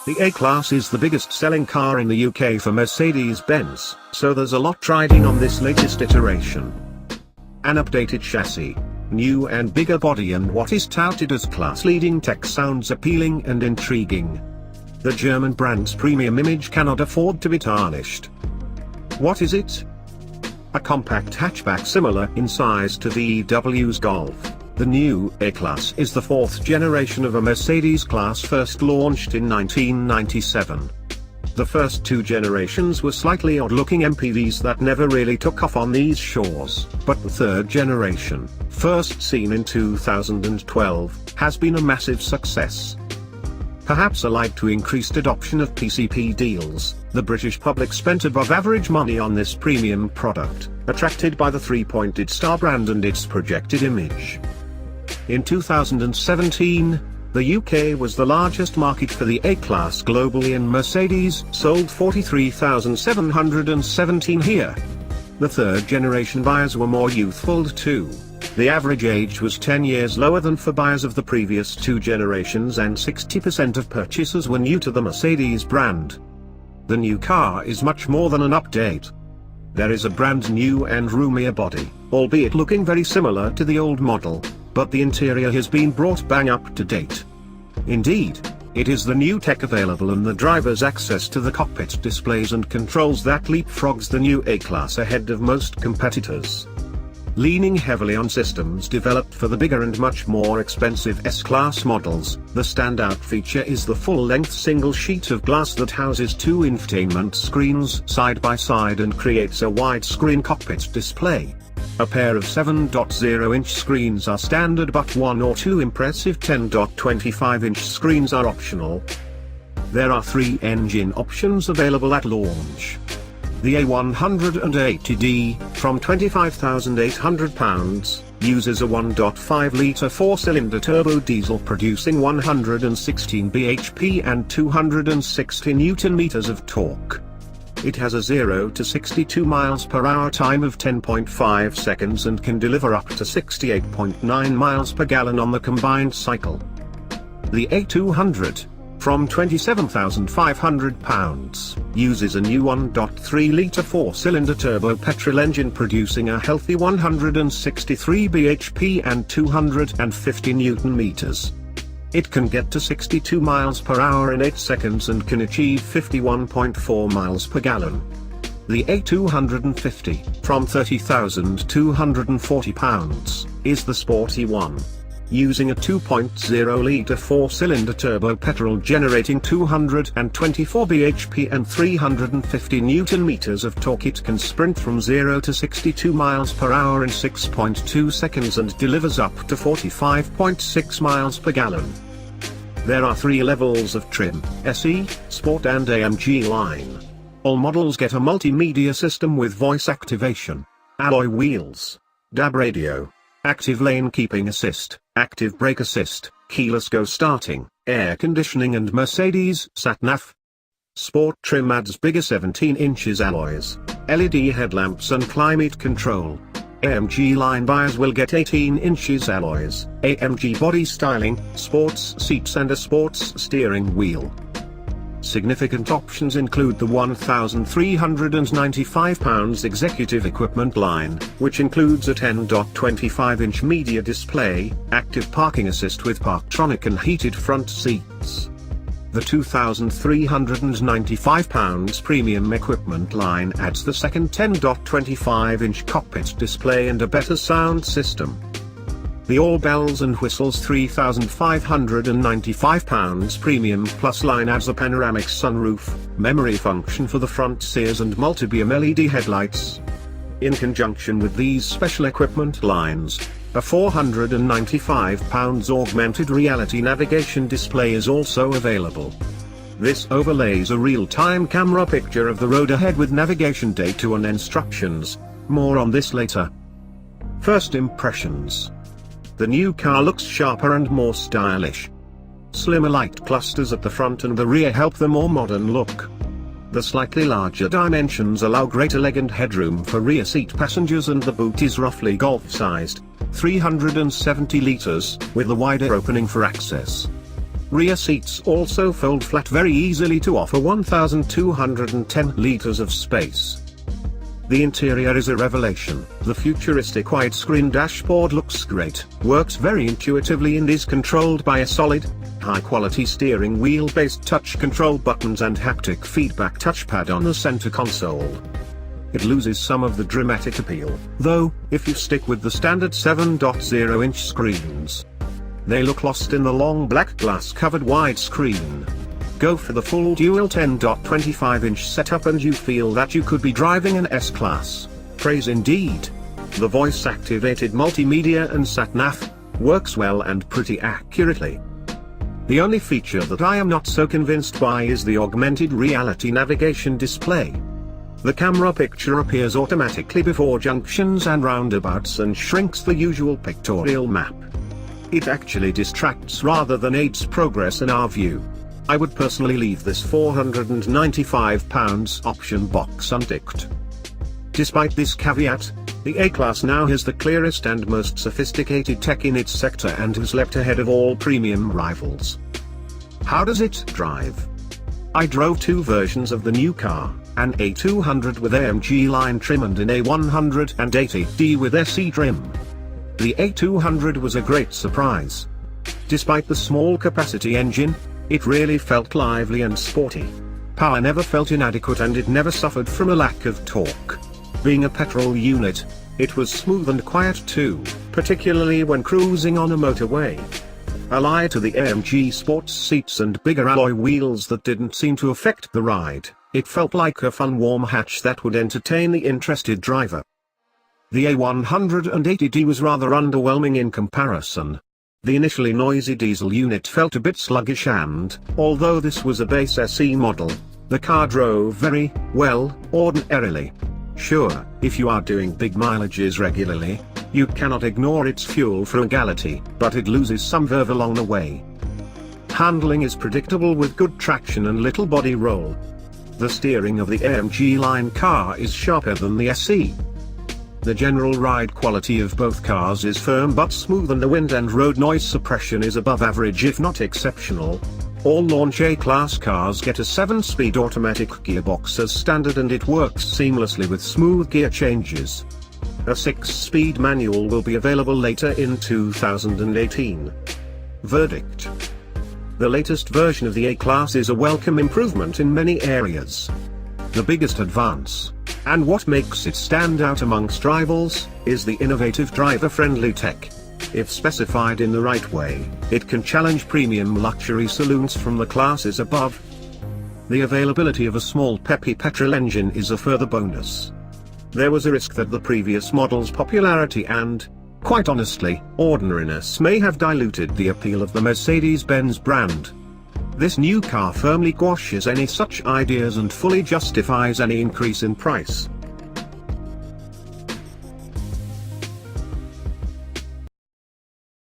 The A Class is the biggest selling car in the UK for Mercedes-Benz, so there's a lot riding on this latest iteration. An updated chassis, new and bigger body, and what is touted as class-leading tech sounds appealing and intriguing. The German brand's premium image cannot afford to be tarnished. What is it? A compact hatchback similar in size to VW's Golf. The new A Class is the fourth generation of a Mercedes class, first launched in 1997. The first two generations were slightly odd-looking MPVs that never really took off on these shores, but the third generation, first seen in 2012, has been a massive success. Perhaps allied to increased adoption of PCP deals, the British public spent above average money on this premium product, attracted by the three-pointed star brand and its projected image. In 2017, the UK was the largest market for the A Class globally, and Mercedes sold 43,717 here. The third generation buyers were more youthful too. The average age was 10 years lower than for buyers of the previous two generations, and 60% of purchasers were new to the Mercedes brand. The new car is much more than an update. There is a brand new and roomier body, albeit looking very similar to the old model, but the interior has been brought bang up to date. Indeed, it is the new tech available and the driver's access to the cockpit displays and controls that leapfrogs the new A Class ahead of most competitors. Leaning heavily on systems developed for the bigger and much more expensive S-Class models, the standout feature is the full-length single sheet of glass that houses two infotainment screens side by side and creates a widescreen cockpit display. A pair of 7.0-inch screens are standard, but one or two impressive 10.25-inch screens are optional. There are three engine options available at launch. The A180D, from £25,800, uses a 1.5-litre four-cylinder turbo diesel producing 116 bhp and 260 Nm of torque. It has a 0 to 62 miles per hour time of 10.5 seconds and can deliver up to 68.9 miles per gallon on the combined cycle. The A200, from £27,500, uses a new 1.3-litre four-cylinder turbo petrol engine producing a healthy 163 bhp and 250 Nm. It can get to 62 miles per hour in 8 seconds and can achieve 51.4 miles per gallon. The A250, from £30,240, is the sporty one. Using a 2.0-litre four-cylinder turbo petrol generating 224 bhp and 350 Nm of torque, it can sprint from 0 to 62 miles per hour in 6.2 seconds and delivers up to 45.6 miles per gallon. There are three levels of trim: SE, Sport and AMG line. All models get a multimedia system with voice activation, alloy wheels, DAB radio, active lane keeping assist, active brake assist, keyless go starting, air conditioning and Mercedes sat-nav. Sport trim adds bigger 17 inches alloys, LED headlamps and climate control. AMG line buyers will get 18 inches alloys, AMG body styling, sports seats and a sports steering wheel. Significant options include the £1,395 executive equipment line, which includes a 10.25-inch media display, active parking assist with Parktronic and heated front seats. The £2,395 premium equipment line adds the second 10.25-inch cockpit display and a better sound system. The all bells and whistles £3,595 Premium Plus line adds a panoramic sunroof, memory function for the front seats and multi-beam LED headlights. In conjunction with these special equipment lines, a £495 augmented reality navigation display is also available. This overlays a real-time camera picture of the road ahead with navigation data and instructions. More on this later. First impressions. The new car looks sharper and more stylish. Slimmer light clusters at the front and the rear help the more modern look. The slightly larger dimensions allow greater leg and headroom for rear seat passengers, and the boot is roughly golf-sized, 370 litres, with a wider opening for access. Rear seats also fold flat very easily to offer 1,210 liters of space. The interior is a revelation. The futuristic widescreen dashboard looks great, works very intuitively and is controlled by a solid, high-quality steering wheel-based touch control buttons and haptic feedback touchpad on the center console. It loses some of the dramatic appeal, though, if you stick with the standard 7.0-inch screens. They look lost in the long black glass-covered widescreen. Go for the full dual 10.25-inch setup and you feel that you could be driving an S Class. Praise indeed. The voice-activated multimedia and sat-nav works well and pretty accurately. The only feature that I am not so convinced by is the augmented reality navigation display. The camera picture appears automatically before junctions and roundabouts and shrinks the usual pictorial map. It actually distracts rather than aids progress in our view. I would personally leave this £495 option box unticked. Despite this caveat, the A Class now has the clearest and most sophisticated tech in its sector and has leapt ahead of all premium rivals. How does it drive? I drove two versions of the new car, an A200 with AMG line trim and an A180D with SE trim. The A200 was a great surprise. Despite the small capacity engine, it really felt lively and sporty. Power never felt inadequate and it never suffered from a lack of torque. Being a petrol unit, it was smooth and quiet too, particularly when cruising on a motorway. Allied to the AMG sports seats and bigger alloy wheels that didn't seem to affect the ride, it felt like a fun warm hatch that would entertain the interested driver. The A180D was rather underwhelming in comparison. The initially noisy diesel unit felt a bit sluggish and, although this was a base SE model, the car drove very well, ordinarily. Sure, if you are doing big mileages regularly, you cannot ignore its fuel frugality, but it loses some verve along the way. Handling is predictable with good traction and little body roll. The steering of the AMG line car is sharper than the SE. The general ride quality of both cars is firm but smooth and the wind and road noise suppression is above average if not exceptional. All launch A-Class cars get a 7-speed automatic gearbox as standard and it works seamlessly with smooth gear changes. A 6-speed manual will be available later in 2018. Verdict: the latest version of the A-Class is a welcome improvement in many areas. The biggest advance, and what makes it stand out amongst rivals, is the innovative driver-friendly tech. If specified in the right way, it can challenge premium luxury saloons from the classes above. The availability of a small peppy petrol engine is a further bonus. There was a risk that the previous model's popularity and, quite honestly, ordinariness may have diluted the appeal of the Mercedes-Benz brand. This new car firmly quashes any such ideas and fully justifies any increase in price.